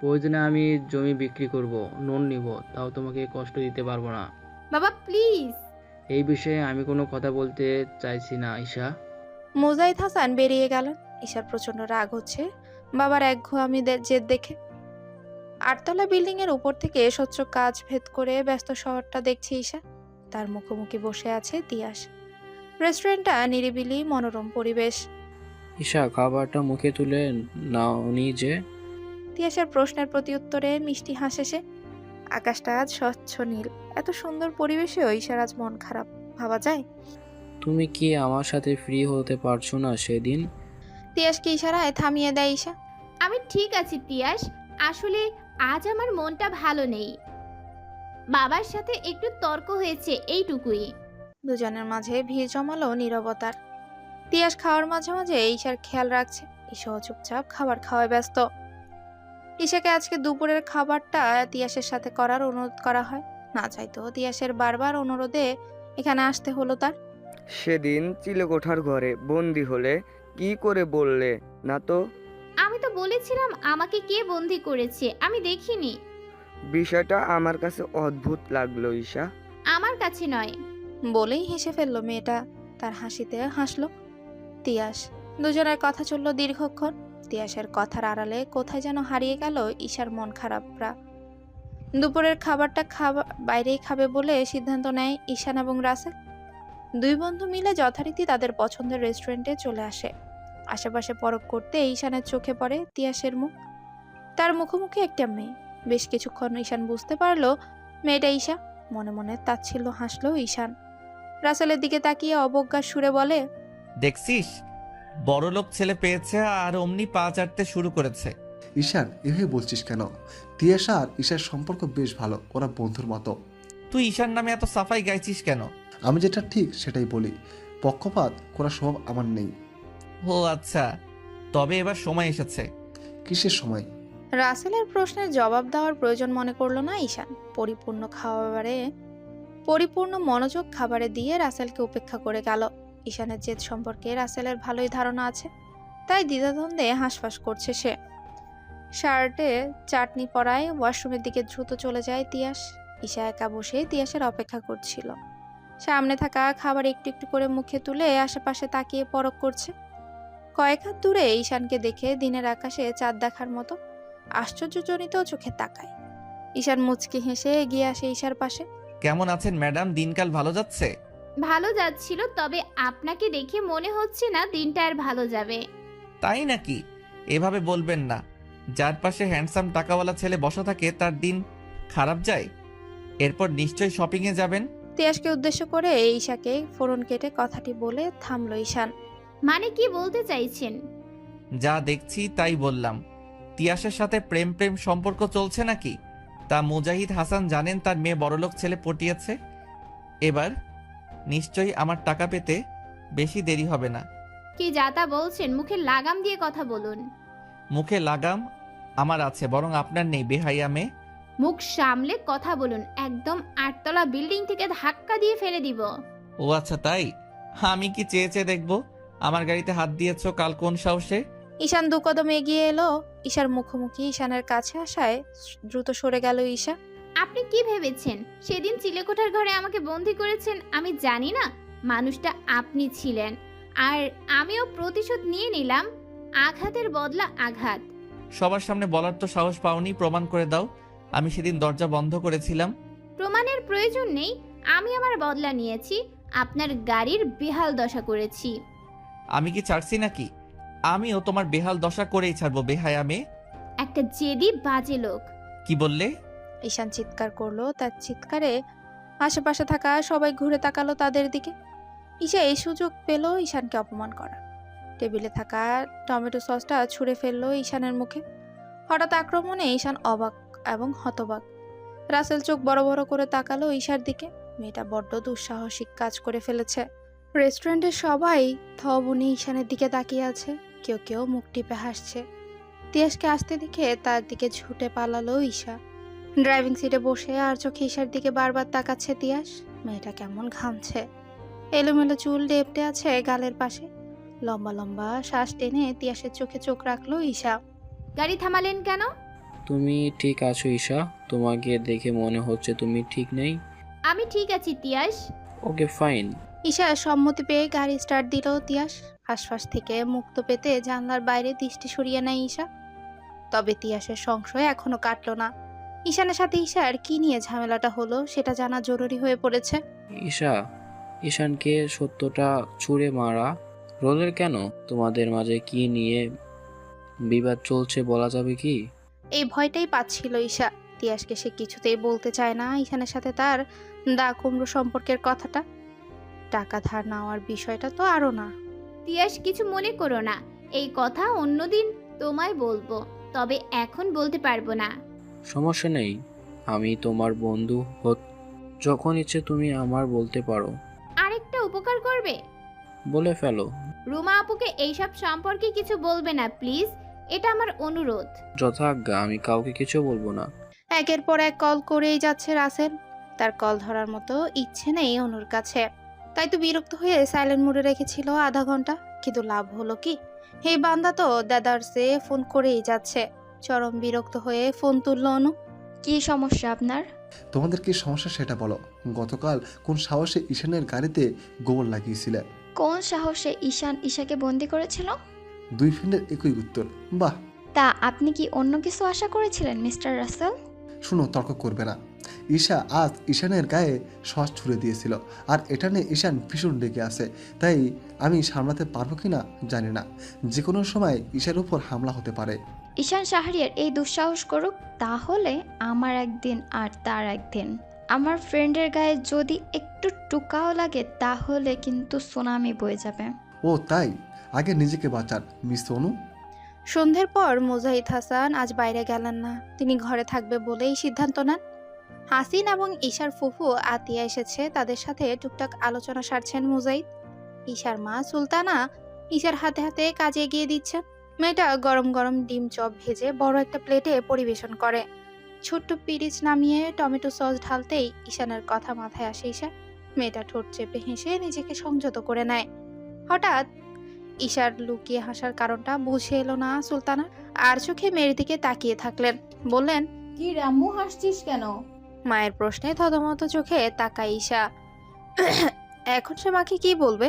প্রয়োজনে আমি জমি বিক্রি করব, লোন নিব, তাও তোমাকে কষ্ট দিতে পারবো না। বাবা প্লিজ। এই বিষয়ে আমি কোনো কথা বলতে চাইছি না ঈশা। মুজাহিদ হাসান বেরিয়ে গেলেন। ঈশার প্রচন্ড রাগ হচ্ছে বাবার একঘেয়েমি জেদ দেখে। আটতলা বিল্ডিং এর উপর থেকে স্বচ্ছ কাজ ভেদ করে ব্যস্ত শহরটা দেখছে ঈশা। তার মুখোমুখি বসে আছে তিয়াস। রেস্টুরেন্টটা নিরিবিলি, মনোরম পরিবেশ। ঈশা, খাবারটা মুখে তুলে নাওনি যে? তিয়াসের প্রশ্নের প্রতি উত্তরে মিষ্টি হাসে সে। আকাশটা আজ স্বচ্ছ নীল। এত সুন্দর পরিবেশেও ঈশার আজ মন খারাপ, ভাবা যায়? তুমি কি আমার সাথে ফ্রি হতে পারছো না সেদিন? তিয়াসকে ইশারায় থামিয়ে দেয় ঈশা। আমি ঠিক আছি তিয়াস, আসলে আজ আমার মনটা ভালো নেই। বাবার সাথে একটু তর্ক হয়েছে, এইটুকুই। দুজনের মাঝে ভিড় জমালো নীরবতার। তিয়াস খাওয়ার মাঝে মাঝে ঈশার খেয়াল রাখছে। ঈশাও চুপচাপ খাবার খাওয়ায় ব্যস্ত। ঈশাকে আজকে দুপুরের খাবারটা তিয়াসের সাথে করার অনুরোধ করা হয়। না চাইতেও তিয়াসের বারবার অনুরোধে এখানে আসতে হলো তার। সেদিন চিলেকোঠার ঘরে বন্দি হলে কি করে বললে না তো? আমি তো বলেছিলাম আমাকে কে বন্দি করেছে, আমি দেখিনি। বিষয়টা আমার কাছে অদ্ভুত লাগলো ঈশা। আমার কাছে নয়। বলেই হেসে ফেললো মেয়েটা। তার হাসিতে হাসলো তিয়াস। দুজনের কথা চলল দীর্ঘক্ষণ। তিয়াসের কথার আড়ালে কোথায় যেন হারিয়ে গেল ঈশার মন খারাপরা। দুপুরের খাবারটা বাইরেই খাবে বলে সিদ্ধান্ত নেয় ঈশান এবং রাসেল। দুই বন্ধু মিলে যথারীতি তাদের পছন্দের রেস্টুরেন্টে চলে আসে। আশেপাশে পরখ করতে ঈশানের চোখে পড়ে তিয়াসের মুখ। তার মুখোমুখি একটা মেয়ে। বেশ কিছুক্ষণ ঈশান বুঝতে পারলো মেয়েটা ঈশা। মনে মনে তাচ্ছিল্য হাসলো ঈশান। রাসেলের দিকে তাকিয়ে অবজ্ঞার সুরে বলে, দেখছিস, বড়লোক ছেলে পেয়েছে আর অমনি পা চাটতে শুরু করেছে। ঈশান, এভাবে বলছিস কেন? তিয়াশা আর ঈশার সম্পর্ক বেশ ভালো, ওরা বন্ধুর মতো। তুই ঈশার নামে এত সাফাই গাইছিস কেন? আমি যেটা ঠিক সেটাই বলি। পক্ষপাত করার স্বভাব আমার নেই। ও আচ্ছা, তবে এবার সময় এসেছে। কিসের সময়? রাসেলের প্রশ্নের জবাব দেওয়ার প্রয়োজন মনে করলো না ঈশান। পরিপূর্ণ মনোযোগ খাবারে দিয়ে রাসেলকে উপেক্ষা করে গেল। ঈশানের জেদ সম্পর্কে রাসেলের ভালোই ধারণা আছে, তাই দ্বিধাদ্বন্দ্বে হাঁসফাঁস করছে সে। শার্টে চাটনি পরায় ওয়াশরুমের দিকে দ্রুত চলে যায় তিয়াস। ঈশা একা বসে তিয়াসের অপেক্ষা করছিল। সামনে থাকা খাবার একটু একটু করে মুখে তুলে আশেপাশে তাকিয়ে পরখ করছে। কয়েক হাত দূরে ঈশানকে দেখে দিনের আকাশে চাঁদ দেখার মতো আশ্চর্যজনিত চোখে তাকায়। ঈশান মুচকি হেসে এগিয়ে আসে ঈশার পাশে। কেমন আছেন ম্যাডাম? দিনকাল ভালো যাচ্ছে? ভালো যাচ্ছিল, তবে আপনাকে দেখে মনে হচ্ছে না দিনটা আর ভালো যাবে। তাই নাকি? এভাবে বলবেন না। যার পাশে হ্যান্ডসাম টাকাওয়ালা ছেলে বসা থাকে তার দিন খারাপ যায়। এরপর নিশ্চয়ই শপিংয়ে যাবেন। তিয়াসকে উদ্দেশ্য করে ঈশাকে ফোরন কেটে কথাটি বলে থামলো ঈশান। মানে কি বলতে চাইছেন? যা দেখছি তাই বললাম। তিয়াসের সাথে প্রেম প্রেম সম্পর্ক চলছে নাকি? তা মুজাহিদ হাসান জানেন তার মেয়ে বড়লোক ছেলে পটিয়েছে। এবার নিশ্চয়ই আমার টাকা পেতে বেশি দেরি হবে না। কি যাতা বলছেন, মুখে লাগাম দিয়ে কথা বলুন। মুখে লাগাম আমার আছে, বরং আপনার নেই বেহাইয়া মেয়ে। মুখ সামলে কথা বলুন, একদম 8তলা বিল্ডিং থেকে ধাক্কা দিয়ে ফেলে দিব। ও আচ্ছা তাই? আমি কি চেয়ে চেয়ে দেখবো আমার গাড়িতে হাত দিয়েছো কাল কোন সাহসে? ঈশান দু কদম এগিয়ে এলো ঈশার মুখোমুখি। ঈশানের কাছে আসায় দ্রুত সরে গেল ঈশা। আপনি কি ভেবেছেন সেদিন চিলেকোঠার ঘরে আমাকে বন্দি করেছেন আমি জানি না? মানুষটা আপনি ছিলেন, আর আমিও প্রতিশোধ নিয়ে নিলাম। আঘাতের বদলা আঘাত। সবার সামনে বলার তো সাহস পাওনি, প্রমাণ করে দাও। আমি সেদিন দরজা বন্ধ করেছিলাম। প্রমাণের প্রয়োজন নেই, আমি আমার বদলা নিয়েছি। আপনার গাড়ির বেহাল দশা করেছি। আমি কি ছাড়ছি নাকি? আমিও তোমার বেহাল দশা করেই ছাড়বো বেহায়া মেয়ে। একটা জেদি বাজে লোক। কি বললে? ঈশান চিৎকার করলো। তার চিৎকারে আশেপাশে থাকা সবাই ঘুরে তাকালো তাদের দিকে। ঈশা এই সুযোগ পেল ঈশানকে অপমান করার। টেবিলে থাকা টমেটো সসটা ছুঁড়ে ফেললো ঈশানের মুখে। হঠাৎ আক্রমণে ঈশান অবাক এবং হতবাক। রাসেল চোখ বড় বড় করে তাকালো ঈশার দিকে। মেয়েটা বড্ড দুঃসাহসিক কাজ করে ফেলেছে। রেস্টুরেন্টের সবাই থবুনি ঈশানের দিকে তাকিয়ে আছে। কেউ কেউ মুখ টিপে হাসছে। তিয়াসকে আসতে দেখে তার দিকে ছুটে পালালো ঈশা। ড্রাইভিং সিটে বসে আর চোখে ঈশার দিকে বারবার তাকাচ্ছে তিয়াস। মেয়েটা কেমন ঘামছে। এলোমেলো চুল লেপ্টে আছে গালের পাশে। লম্বা লম্বা শ্বাস টেনে তিয়াসের চোখে চোখ রাখলো ঈশা। গাড়ি থামালেন কেন? তুমি ঠিক আছো ঈশা? তোমাকে দেখে মনে হচ্ছে তুমি ঠিক নেই। আমি ঠিক আছি তিয়াস। Okay fine. ঈশা সম্মতি পেয়ে গাড়ি স্টার্ট দিল। তিয়াস আশপাশ থেকে মুক্ত পেতে জানলার বাইরে দৃষ্টি সরিয়ে নেয় ঈশা। তবে তিয়াসের সংশয় এখনো কাটলো না। ঈশানের সাথে ঈশার কি নিয়ে ঝামেলাটা হলো সেটা জানা জরুরি হয়ে পড়েছে। ঈশা, ঈশানকে সত্যটা ছুঁড়ে মারা রোলের কেন? তোমাদের মাঝে কি নিয়ে বিবাদ চলছে বলা যাবে কি? এই ভয়টাই পাচ্ছিল ঈশা। তিয়াসকে সে কিছুতেই বলতে চায় না ঈশানের সাথে তার দা কুমড়ো সম্পর্কের কথাটা। টাকা ধার নেওয়ার বিষয়টা তো আরও না। তিয়াস কিছু মনে করো না, এই কথা অন্যদিন তোমায় বলবো, তবে এখন বলতে পারবো না। সমস্যা নেই, আমি তোমার বন্ধু যখন ইচ্ছে তুমি আমার বলতে পারো। আরেকটা উপকার করবে? বলে ফেলো। রুমা আপুকে এইসব সম্পর্কে কিছু বলবে না প্লিজ, এটা আমার অনুরোধ। যথাজ্ঞা, আমি কাউকে কিছু বলবো না। একের পর এক কল করেই যাচ্ছে রাসেল। তার কল ধরার মতো ইচ্ছে নেই অনুর কাছে। তাই তো বিরক্ত হয়ে সাইলেন্ট মোডে রেখেছিল আধা ঘন্টা। কিন্তু লাভ হলো কি? এই বান্দা তো দাদারসে ফোন করেই যাচ্ছে। চরম বিরক্ত হয়ে ফোন তুলল অনু। কি সমস্যা আপনার? তোমাদের কি সমস্যা সেটা বলো। গতকাল কোন সাহসে ঈশানের গাড়িতে গোবর লাগিয়েছিলে? কোন সাহসে ঈশান ঈশাকে বন্দি করেছিল? দুই ফ্রেন্ডের একই উত্তর। বাহ। তা আপনি কি অন্য কিছু আশা করেছিলেন মিস্টার রাসেল? শুনো, তর্ক করবে না। ঈশা আজ ঈশানের গায়ে শ্বাস ছুড়ে দিয়েছিল, আর এটা নিয়ে ঈশান ভীষণ রেগে আছে। তাই আমি সামলাতে পারবো কিনা জানি না। যে কোনো সময় ঈশার উপর হামলা হতে পারে। ঈশান শাহরিয়ার এই দুঃসাহস করুক, তাহলে আমার একদিন আর তার একদিন। আমার ফ্রেন্ডের গায়ে যদি একটু টুকাও লাগে তাহলে কিন্তু সুনামি বয়ে যাবে। ও তাই? আগে নিজেকে বাঁচান মিস অনু। সন্ধ্যের পর মুজাহিদ হাসান আজ বাইরে গেলেন না। তিনি ঘরে থাকবে বলেই সিদ্ধান্ত নেন। হাসিন এবং ঈশার ফুফু আতিয়া এসেছে, তাদের সাথে টুকটাক আলোচনা সারছেন মুজাহিদ। ঈশার মা সুলতানা ঈশার হাতে হাতে কাজে এগিয়ে দিচ্ছেন। মেয়েটা গরম গরম ডিম চপ ভেজে বড় একটা প্লেটে পরিবেশন করে। ছোট্ট পিরিচ নামিয়ে টমেটো সস ঢালতেই ঈশানের কথা মাথায় আসে ঈশা। মেয়েটা ঠোঁট চেপে হেসে নিজেকে সংযত করে নেয়। হঠাৎ ঈশার লুকিয়ে হাসার কারণটা বুঝে এলো না সুলতানা। আর চোখে মেয়ের দিকে তাকিয়ে থাকলেন। বললেন, কি রাম্মু হাসছিস কেন? মায়ের প্রশ্নে থতমত চোখে তাকায় ঈশা। এখন সে মাকে কি বলবে?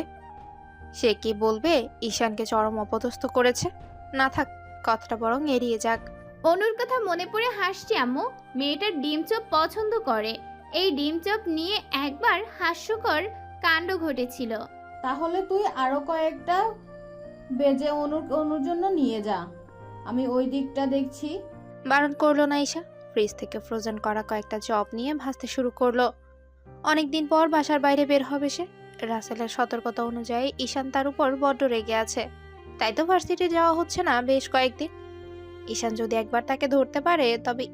সে কি বলবে ঈশানকে চরম অপদস্থ করেছে? না থাক, কথাটা বরং এড়িয়ে যাক। অনুর কথা মনে পড়ে হাসছি আম্মু। মেয়েটার ডিম চপ পছন্দ করে। এই ডিম চপ নিয়ে একবার হাস্যকর কাণ্ড ঘটেছিল। তাহলে তুই আরো কয়েকটা বেজে অনুর জন্য নিয়ে যা, আমি ওই দিকটা দেখছি। বারণ করলো না ঈশা। ফ্রিজ থেকে ফ্রোজেন করা কয়েকটা চপ নিয়ে ভাজতে শুরু করলো। অনেকদিন পর বাসার বাইরে বের হবে সে। রাসেলের সতর্কতা অনুযায়ী ঈশান তার উপর বড্ড রেগে আছে। তাই তো ভার্সিটি যাওয়া হচ্ছে না বেশ কয়েকদিন। ঈশান যদি একবার তাকে ধরতে পারে তবে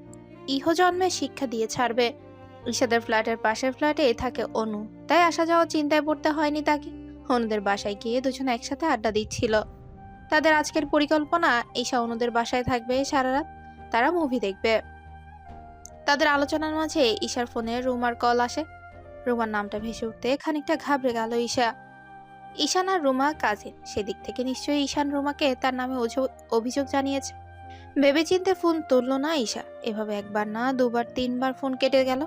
ইহজন্মে শিক্ষা দিয়ে ছাড়বে। ঈশাদের ফ্ল্যাটের পাশের ফ্ল্যাটে থাকে অনু, তাই আসা যাওয়া চিন্তায় পড়তে হয়নি তাকে। অনুদের বাসায় গিয়ে দুজন একসাথে আড্ডা দিচ্ছিল। তাদের আজকের পরিকল্পনা ঈশা অনুদের বাসায় থাকবে সারা রাত। তারা মুভি দেখবে। তাদের আলোচনার মাঝে ঈশার ফোনে রুমার কল আসে। রুমার নামটা ভেসে উঠতে খানিকটা ঘাবড়ে গেল ঈশা। ঈশান আর রুমা কাজিন, সেদিক থেকে নিশ্চয়ই ঈশান রুমাকে তার নামে অভিযোগ জানিয়েছে। ভেবেচিন্তে ফোন তুলল না ঈশা। এভাবে একবার না দুবার তিনবার ফোন কেটে গেল।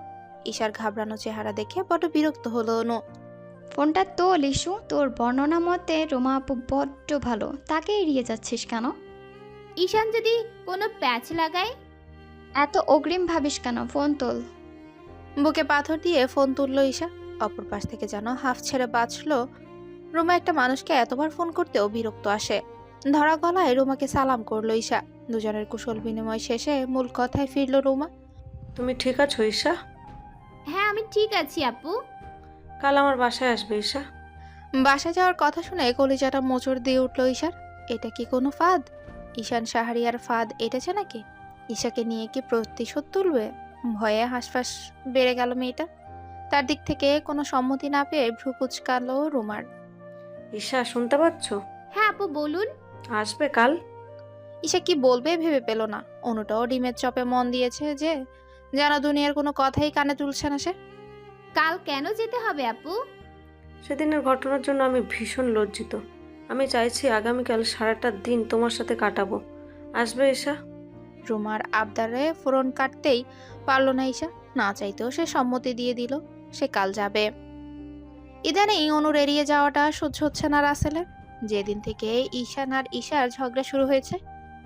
ঈশার ঘাবড়ানো চেহারা দেখে বড় বিরক্ত হলো অনু। ফোনটা তো লিসু, তোর বর্ণনা মতে রোমা আপু বড্ড ভালো, তাকে এড়িয়ে যাচ্ছিস কেন? ঈশান যদি কোনো প্যাচ লাগায়? এত অগ্রিম ভাবিস কেন? ফোন তোল। বুকে পাথর দিয়ে ফোন তুলল ঈশা। অপর পাশ থেকে যেন হাফ ছেড়ে বাঁচলো। রুমা একটা মানুষকে এতবার ফোন করতেও বিরক্ত আসে। ধরা গলায় রুমাকে সালাম করলো ঈশা। দুজনের কুশল বিনিময় শেষে মূল কথায় ফিরল রুমা। তুমি ঠিক আছো ঈশা? হ্যাঁ আমি ঠিক আছি আপু। কাল আমার বাসায় আসবে ঈশা। বাসায় যাওয়ার কথা শুনে কলিজাটা মোচড় দিয়ে উঠল ঈশার। এটা কি কোনো ফাঁদ? ঈশান শাহরিয়ার ফাঁদ এটেছে নাকি? ঈশাকে নিয়ে কি প্রতিশোধ তুলবে? ভয়ে হাঁসফাঁস বেড়ে গেল মেয়েটা। তার দিক থেকে কোনো সম্মতি না পেয়ে ভ্রু কুচকালো রুমার। ঈশা শুনতে পাচ্ছ? হ্যাঁ আপু বলুন। আসবে কাল? ঈশা কি বলবে ভেবে পেল না। অনুটাও ডিমের চপে মন দিয়েছে যে যেন দুনিয়ার কোনো কথাই কানে তুলছে না সে। কাল কেন যেতে হবে আপু? সেদিনের ঘটনার জন্য আমি ভীষণ লজ্জিত। আমি চাইছি আগামীকাল সারাটা দিন তোমার সাথে কাটাবো। আসবে ঈশা? রুমার আবদারে ফোরন কাটতেই পারল না ঈশা। না চাইতেও সে সম্মতি দিয়ে দিল সে কাল যাবে। ইদানিং অনুর এড়িয়ে যাওয়াটা সহ্য হচ্ছে না রাসেলের। যেদিন থেকে ঈশান আর ঈশার ঝগড়া শুরু হয়েছে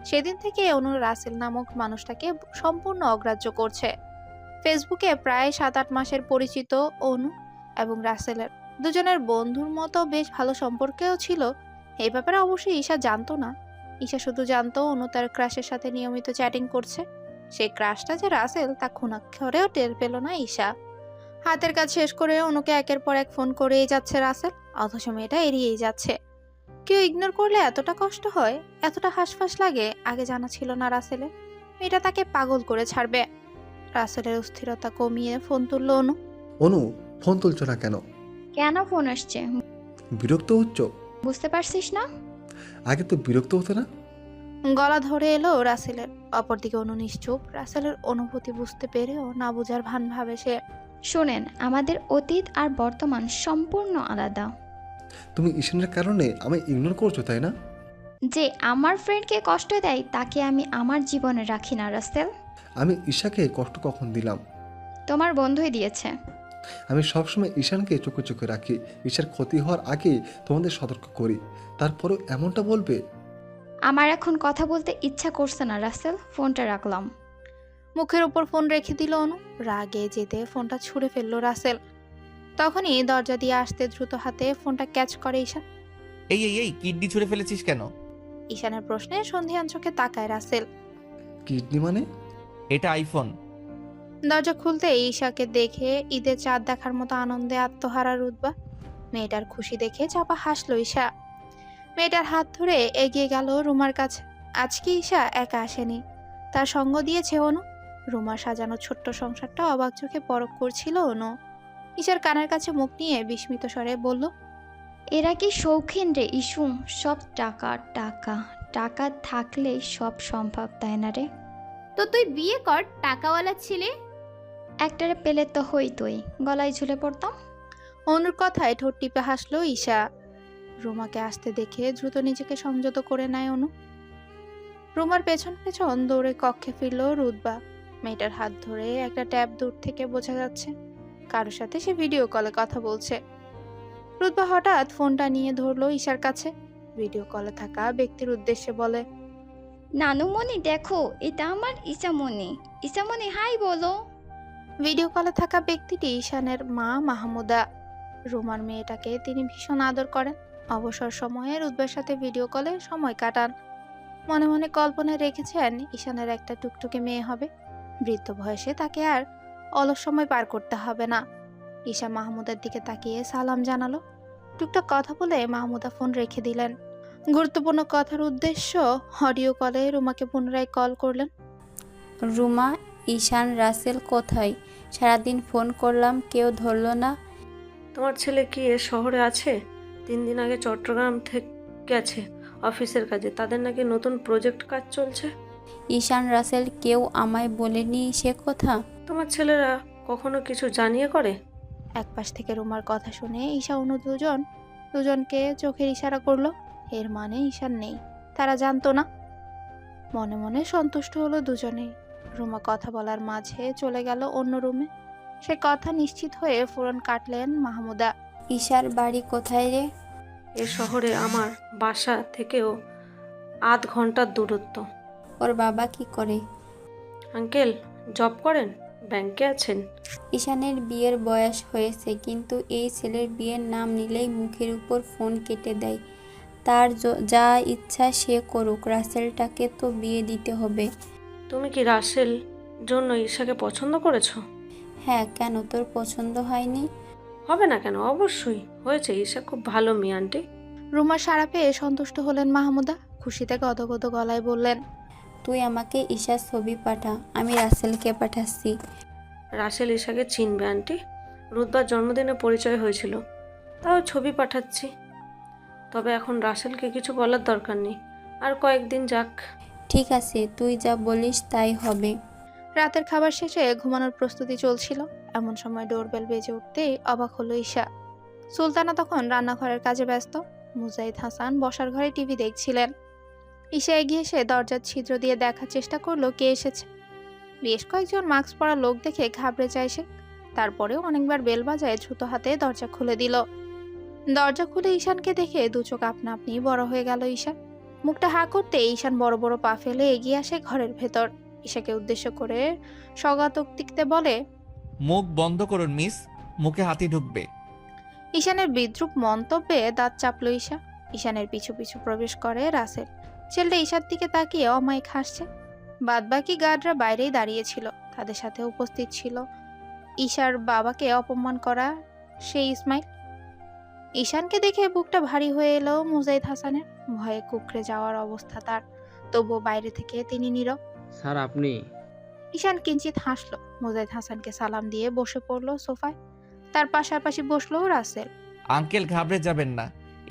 সেদিন থেকে অনু রাসেল নামক মানুষটাকে সম্পূর্ণ অগ্রাহ্য করছে। ফেসবুকে প্রায় 7-8 মাসের পরিচিত অনু এবং রাসেলের দুজনের বন্ধুর মতো বেশ ভালো সম্পর্কেও ছিল। এই ব্যাপারে অবশ্যই ঈশা জানতো না। ঈশা শুধু জানতো অনু তার ক্রাশের সাথে নিয়মিত চ্যাটিং করছে। সেই ক্রাশটা যে রাসেল তা খুনাক্ষরেও টের পেল না ঈশা। হাতের কাজ শেষ করে অনুকে একের পর এক ফোন করেই যাচ্ছে রাসেল, অথচ মেয়েটা এড়িয়েই যাচ্ছে। কেউ ইগনোর করলে এতটা কষ্ট হয়, এতটা হাসফাস লাগে, আগে জানা ছিল না রাসেলের। মেয়েটা তাকে পাগল করে ছাড়বে। রাসেলের অস্থিরতা কমিয়ে ফোন তুলল অনু। অনু, ফোন তুলছো না কেন? কেন ফোন আসছে বিরক্ত হচ্ছ? বুঝতে পারছিস না? আগে তো বিরক্ত হতো না। গলা ধরে এলো রাসেলের। অপরদিকে অনু নিশ্চুপ। রাসেলের অনুভূতি বুঝতে পেরেও না বুঝার ভান ভাবে সে। শোনেন, আমাদের অতীত আর বর্তমান সম্পূর্ণ আলাদা। তুমি ঈশানের কারণে আমায় ইগনোর করছো, তাই না? যে আমার ফ্রেন্ডকে কষ্ট দেয় তাকে আমি আমার জীবনে রাখি না রাসেল। আমি ঈশাকে কষ্ট কখন দিলাম? তোমার বন্ধুই দিয়েছে। আমি সবসময় ঈশানকে চোখে চোখে রাখি। ঈশার ক্ষতি হওয়ার আগে তোমাদের সতর্ক করি, তারপরেও এমনটা বলবে? আমার এখন কথা বলতে ইচ্ছা করছে না রাসেল, ফোনটা রাখলাম। মুখের উপর ফোন রেখে দিল অনু। রাগে যেতে ফোনটা ছুঁড়ে ফেললো রাসেল। তখনই দরজা দিয়ে আসতে দ্রুত হাতে ফোনটা ক্যাচ করে ঈশান। এই এই এই কিডনি ছুঁড়ে ফেলেছিস কেন? ঈশানের প্রশ্নে সন্ধিহান চোখে তাকায় রাসেল। কিডনি মানে? এটা আইফোন। দরজা খুলতে ঈশাকে দেখে ঈদের চাঁদ দেখার মতো আনন্দে আত্মহারা রুতবা। মেয়েটার খুশি দেখে চাপা হাসলো ঈশা। মেয়েটার হাত ধরে এগিয়ে গেল রুমার কাছে। আজকে ঈশা একা আসেনি, তার সঙ্গ দিয়েছে অনু। রুমার সাজানো ছোট্ট সংসারটা অবাক চোখে পরখ করছিল অনু। ঈশার কানের কাছে মুখ নিয়ে বিস্মিত স্বরে বলল, এরা কি শৌখিন রে ইস্যু? সব টাকা টাকা টাকা থাকলেই সব সম্ভব, তাই না রে? তো তুই বিয়ে কর টাকাওয়ালা ছেলে। একটারে পেলে তো হইতই, গলায় ঝুলে পড়তাম। অনুর কথায় ঠোঁট টিপে হাসলো ঈশা। রুমাকে আসতে দেখে দ্রুত নিজেকে সংযত করে নেয় অনু। রুমার পেছন পেছন দৌড়ে কক্ষে ফিরল রুতবা। মেয়েটার হাত ধরে একটা ট্যাব দূর থেকে বোঝা যাচ্ছে কারোর সাথে সে ভিডিও কলে কথা বলছে। রুতবা হঠাৎ ফোনটা নিয়ে ধরলো ঈশার কাছে। ভিডিও কলে থাকা ব্যক্তির উদ্দেশ্যে বলে, নানুমণি দেখো, এটা আমার ঈশামণি। ঈশামণি হাই বলো। ভিডিও কলে থাকা ব্যক্তিটি ঈশানের মা মাহমুদা। রুমার মেয়েটাকে তিনি ভীষণ আদর করেন। অবসর সময়ে রুতবার সাথে ভিডিও কলে সময় কাটান। মনে মনে কল্পনায় রেখেছেন ঈশানের একটা টুকটুকে মেয়ে হবে। বৃদ্ধ বয়সে তাকে আর অলস সময় পার করতে হবে না। ঈশা মাহমুদার দিকে তাকিয়ে সালাম জানালো। টুকটাক কথা বলে মাহমুদা ফোন রেখে দিলেন। গুরুত্বপূর্ণ কথার উদ্দেশ্য অডিও কলে রুমাকে পুনরায় কল করলেন। রুমা, ঈশান রাসেল কোথায়? সারাদিন ফোন করলাম, কেউ ধরলো না। তোমার ছেলে কি এ শহরে আছে? 3 দিন আগে চট্টগ্রাম থেকে গেছে অফিসের কাজে। তাদের নাকি নতুন প্রজেক্ট কাজ চলছে। ঈশান রাসেল কেউ আমায় বলেনি সে কথা। তোমার ছেলেরা কখনো কিছু জানিয়ে করে? একপাশ থেকে রুমার কথা শুনে ঈশা অনু দুজনকে চোখের ইশারা করলো। এর মানে ঈশান নেই, তারা জানতো না। মনে মনে সন্তুষ্ট হলো দুজনেই। রুমা কথা বলার মাঝে চলে গেল অন্য রুমে। সে কথা নিশ্চিত হয়ে ফোন কাটলেন মাহমুদা। ঈশার বাড়ি কোথায় রে? এ শহরে আমার বাসা থেকেও আধ ঘন্টার দূরত্ব। ওর বাবা কি করে? আঙ্কেল জব করেন, ব্যাংকে আছেন। ঈশানের বিয়ের বয়স হয়েছে, কিন্তু এই ছেলের বিয়ের নাম নিলেই মুখের উপর ফোন কেটে দেয়। তার যা ইচ্ছা সে করুক, রাসেলটাকে তো বিয়ে দিতে হবে। তুমি কি রাসেল জন্য ঈশাকে পছন্দ করেছো? হ্যাঁ, কেন তোর পছন্দ হয়নি? হবে না কেন, অবশ্যই হয়েছে। ঈশা খুব ভালো মেয়ে আন্টি। রুমার সাড়া পেয়ে সন্তুষ্ট হলেন মাহমুদা। খুশিতে গদগদ গলায় বললেন, তুই আমাকে ঈশার ছবি পাঠা, আমি রাসেলকে পাঠাচ্ছি। রাসেল ঈশাকে চিনবে আন্টি। রুতবার জন্মদিনে পরিচয় হয়েছিল, তাও ছবি পাঠাচ্ছি। তবে এখন রাসেলকে কিছু বলার দরকার নেই, আর কয়েকদিন যাক। ঠিক আছে, তুই যা বলিস তাই হবে। রাতের খাবার শেষে ঘুমানোর প্রস্তুতি চলছিল। এমন সময় ডোরবেল বেজে উঠতেই অবাক হলো ঈশা। সুলতানা তখন রান্নাঘরের কাজে ব্যস্ত। মুজাহিদ হাসান বসার ঘরে টিভি দেখছিলেন। ঈশা এগিয়ে এসে দরজার ছিদ্র দিয়ে দেখার চেষ্টা করলো কে এসেছে। বেশ কয়েকজন মাস্ক পরা লোক দেখে ঘাবড়ে যায় সে। তারপরেও অনেকবার বেল বাজায় দ্রুত হাতে দরজা খুলে দিল। দরজা খুলে ঈশানকে দেখে দু চোখ আপনা আপনি বড় হয়ে গেল ঈশান। মুখটা হা করতে ঈশান বড় বড় পা ফেলে এগিয়ে আসে ঘরের ভেতর। ঈশাকে উদ্দেশ্য করে সগাতোক্তিতে বলে, মুখ বন্ধ করুন মিস, মুখে হাতি ঢুকবে। ঈশানের বিদ্রুপ মন্তব্যে দাঁত চাপল ঈশা। ঈশানের পিছু পিছু প্রবেশ করে রাসেল। ছেলেটা ঈশার দিকে তাকিয়ে অমায়িক হাসছে। বাদবাকি গার্ডরা বাইরেই দাঁড়িয়েছিল, তাদের সাথে উপস্থিত ছিল ঈশার বাবাকে অপমান করা সেই ইসমাইল। ঈশানকে দেখে বুকটা ভারী হয়ে এলো মুজাহিদ হাসানের। ভয়ে কুকড়ে যাওয়ার অবস্থা তার, তবুও বাইরে থেকে তিনি নীরব। স্যার আপনি? ঈশান কিঞ্চিত হাসলো। মুজাহিদ হাসানকে সালাম দিয়ে বসে পড়লো সোফায়। তার পাশাপাশি বসলো রাসেল। আঙ্কেল ঘাবড়ে যাবেন না,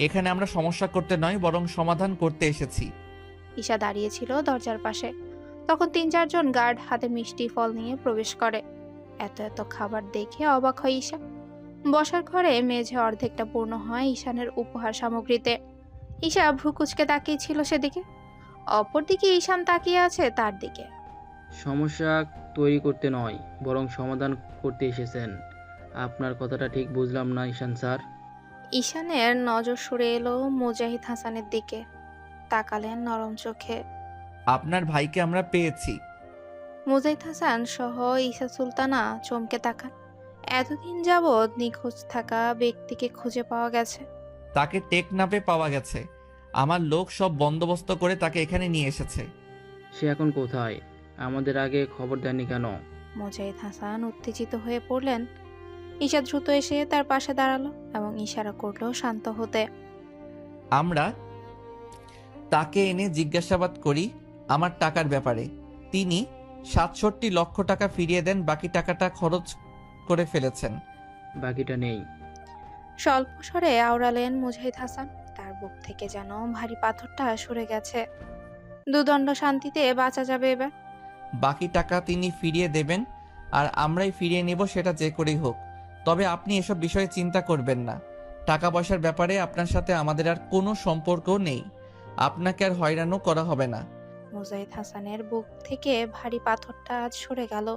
এখানে আমরা সমস্যা করতে নয় বরং সমাধান করতে এসেছি। ঈশা দাঁড়িয়েছিল দরজার পাশে। তখন ৩-৪ জন গার্ড হাতে মিষ্টি ফল নিয়ে প্রবেশ করে। এত এত খাবার দেখে অবাক হয় ঈশা। বসার ঘরে মেঝে অর্ধেকটা পূর্ণ হয় ঈশানের উপহার সামগ্রীতে। ঈশা ভ্রুকুচকে তাকিয়েছিল সেদিকে। অপরদিকে ঈশান তাকিয়ে আছে তার দিকে। সমস্যা তৈরি করতে নয় বরং সমাধান করতে এসেছেন। আপনার কথাটা ঠিক বুঝলাম না ঈশান স্যার। ঈশানের নজর সরে এলো মুজাহিদ হাসানের দিকে। তাকালেন নরম চোখে। আপনার ভাইকে আমরা পেয়েছি। মুজাহিদ হাসান সহ ঈশা সুলতানা চমকে তাকান। এতদিন যাবৎ নিখোঁজ থাকা ব্যক্তিকে খুঁজে পাওয়া গেছে। তাকে টেকনাফে পাওয়া গেছে। আমার লোক সব বন্দোবস্ত করে তাকে এখানে নিয়ে এসেছে। সে এখন কোথায়? আমাদের আগে খবর দেননি কেন? মুজাহিদ হাসান উত্তেজিত হয়ে পড়লেন। ঈশা দ্রুত এসে তার পাশে দাঁড়ালো এবং ইশারা করলো শান্ত হতে। আমরা তাকে এনে জিজ্ঞাসাবাদ করি আমার টাকার ব্যাপারে। তিনি ৬৭ লক্ষ টাকা ফিরিয়ে দেন, বাকি টাকাটা খরচ করে ফেলেছেন। বাকিটা নেই। স্বল্প স্বরে আওড়ালেন মুজাহিদ হাসান। তার বুক থেকে যেন ভারী পাথরটা সরে গেছে। দুদণ্ড শান্তিতে বাঁচা যাবে এবার। বাকি টাকা তিনি ফিরিয়ে দেবেন আর আমরাই ফিরিয়ে নেব, সেটা যে করেই হোক। তবে আপনি এসব বিষয়ে চিন্তা করবেন না। টাকা পয়সার ব্যাপারে আপনার সাথে আমাদের আর কোনো সম্পর্ক নেই। আপনাকে আর হয়রানও করা হবে না। মুজাহিদ হাসানের বুক থেকে ভারী পাথরটা আজ সরে গেল।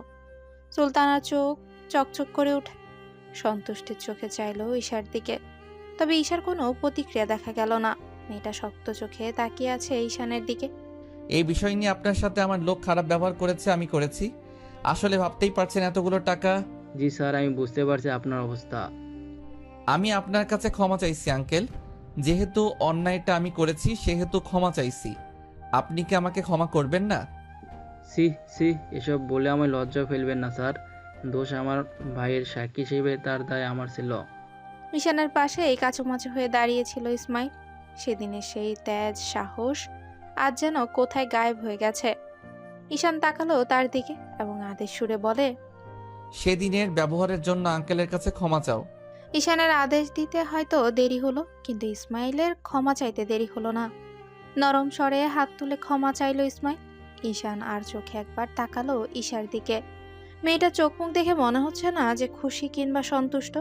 সুলতানার চোখ চকচক করে ওঠে। সন্তুষ্টির চোখে চাইলো ঈশার দিকে, তবে ঈশার কোনো প্রতিক্রিয়া দেখা গেল না। মেয়েটা শক্ত চোখে তাকিয়ে আছে ঈশানের দিকে। এই বিষয় নিয়ে আপনার সাথে আমার লোক খারাপ ব্যবহার করেছে, আমি করেছি। আসলে ভাবতেই পারছেন এতগুলো টাকা। জি স্যার, আমি বুঝতে পারছি আপনার অবস্থা। আমি আপনার কাছে ক্ষমা চাইছি আঙ্কেল। যেহেতু অন্যায়টা আমি করেছি সেহেতু ক্ষমা চাইছি। আপনি কি আমাকে ক্ষমা করবেন না? সি সি, এসব বলে আমায় লজ্জা ফেলবেন না স্যার। দোষ আমার ভাইয়ের, সাক্ষী হিসেবে তার দায় আমার ছিল। ঈশানের পাশে এই কাচুমাচু হয়ে দাঁড়িয়েছিল ইসমাইল। সেদিনের সেই তেজ সাহস আজ যেন কোথায় গায়েব হয়ে গেছে। ঈশান তাকালো তার দিকে এবং আদেশ সুরে বলে, সেদিনের ব্যবহারের জন্য আঙ্কেলের কাছে ক্ষমা চাও। ঈশানের আদেশ দিতে হয়তো দেরি হলো, কিন্তু ইসমাইলের ক্ষমা চাইতে দেরি হলো না। নরম স্বরে হাত তুলে ক্ষমা চাইলো ইসমাইল। ঈশান আর চোখে একবার তাকালো ঈশার দিকে। মেয়েটা চোখ মুখ দেখে মনে হচ্ছে না যে খুশি কিংবা সন্তুষ্ট।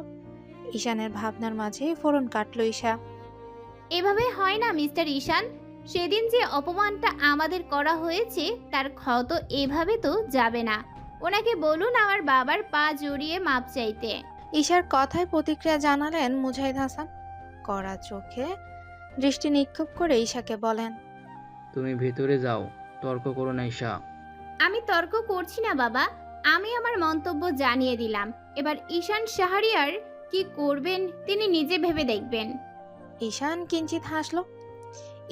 ঈশানের ভাবনার মাঝে ফোড়ন কাটলো ঈশা। এভাবে হয় না মিস্টার ঈশান। সেদিন যে অপমানটা আমাদের করা হয়েছে তার ক্ষত এভাবে তো যাবে না। ওনাকে বলুন আমার বাবার পা জড়িয়ে মাপ চাইতে। ঈশার কথায় প্রতিক্রিয়া জানালেন মুজাহিদ হাসান। কড়া চোখে দৃষ্টি নিক্ষেপ করে ঈশাকে বলেন, তুমি ভেতরে যাও, তর্ক করো না ঈশা। আমি তর্ক করছি না বাবা, আমি আমার মন্তব্য জানিয়ে দিলাম। এবার ঈশান শাহরিয়ার কি করবেন তিনি নিজে ভেবে দেখবেন। ঈশান কিঞ্চিত হাসলো।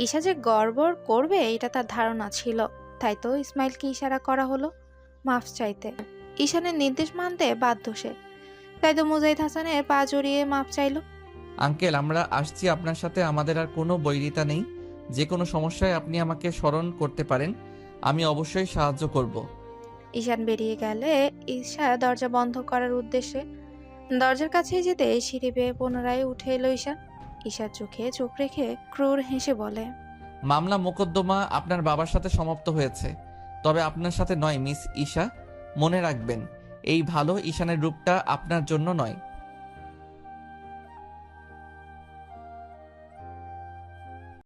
ঈশা যে গড়বড় করবে এটা তার ধারণা ছিল, তাই তো ইসমাইলকে ইশারা করা হলো মাফ চাইতে। ঈশানের নির্দেশ মানতে বাধ্য সে, তাই তো মুজাহিদ হাসানের পা জড়িয়ে মাফ চাইলো। আঙ্কেল আমরা আসছি আপনার সাথে, আমাদের আর কোনো বৈরিতা নেই। যে কোনো সমস্যায় আপনি আমাকে স্মরণ করতে পারেন, আমি অবশ্যই সাহায্য করব। ঈশান বেরিয়ে গেলে ঈশা দরজা বন্ধ করার উদ্দেশ্যে দরজার কাছে যেতে সিঁড়ি বেয়ে পুনরায় উঠে এলো ঈশান। ঈশার চোখে চোখ রেখে ক্রূর হেসে বলে, মামলা মোকদ্দমা আপনার বাবার সাথে সমাপ্ত হয়েছে, তবে আপনার সাথে নয় মিস ঈশা। মনে রাখবেন এই ভালো ঈশানের রূপটা আপনার জন্য নয়,